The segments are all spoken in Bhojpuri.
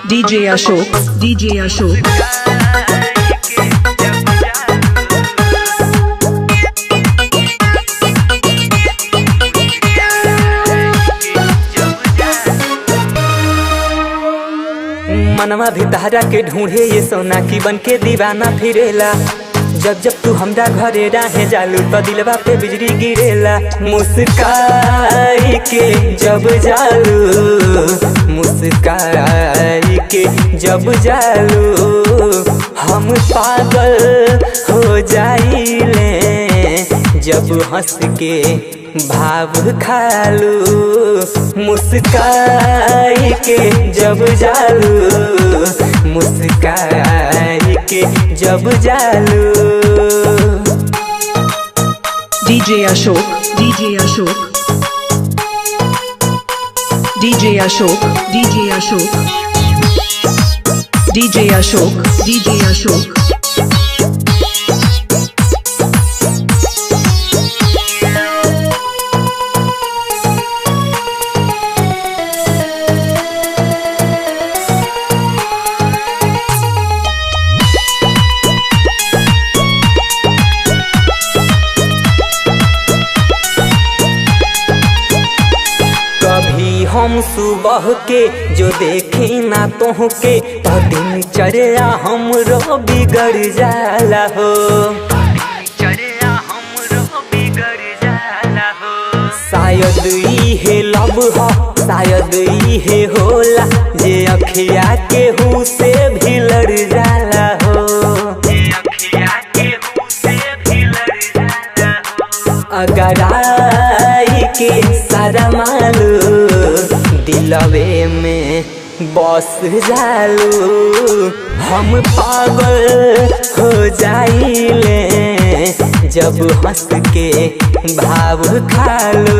DJ Ashok, DJ Ashok. मनवा भी तहरा के ढूंढे ये सोना की बन के दीवाना फिरेला। जब जब तू हमरा घरे राहे जालू तो दिलवा पे बिजली गिरेला। मुस्काई के जब जालू, मुस्काई के जब जालू, हम पागल हो जाइले। जब हंस के भाव खालू, मुस्काई के जब जालू, मुस्काई के जब जालू। DJ Ashok, DJ Ashok. DJ Ashok, DJ Ashok. DJ Ashok, DJ Ashok. हम सुबह के जो देखे ना तोहके तो दिनचर्या हमरो बिगड़ जाला हो। दिनचर्या हमरो बिगड़ जाला हो। शायद इहे लब हो, शायद इहे होला जे अखिया के हु से भी लड़ जाला हो। जे अखिया के हु से भी लड़ जाला हो। अगर आई के सारा मालू दिलवे में बस जालू, हम पागल हो जाइले। जब हंस के भाव खालू।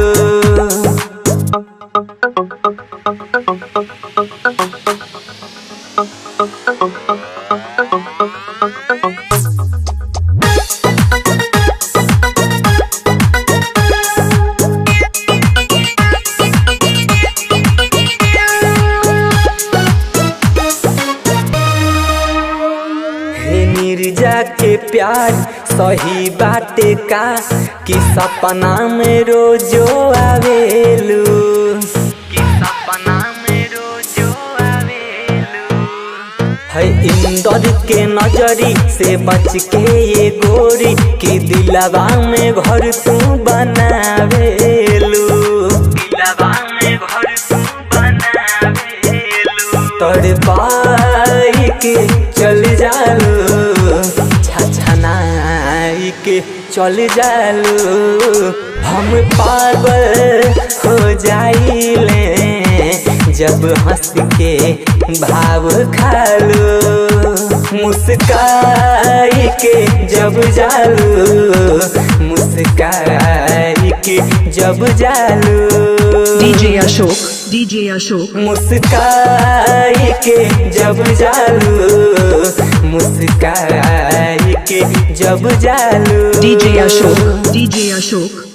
निर्जा के प्यार सही बाटे का कि सपना में रोजो आवेलू, कि सपना में रोजो आवेलू। है इंदर के नजरी से बच के ये गोरी कि दिलवा में घर तू बनावेलू। दिलवा में घर तू बनावेलू। तड़पाई के चल जालू, छछनाई के चल जालू, हम पागल हो जाइले। जब हंस के भाव खालू, मुस्काई के जब जालू, मुस्काई के जब जालू। DJ Ashok, DJ Ashok. मुस्काई के जब जालू, मुस्काई के जब जालू। DJ Ashok, DJ Ashok.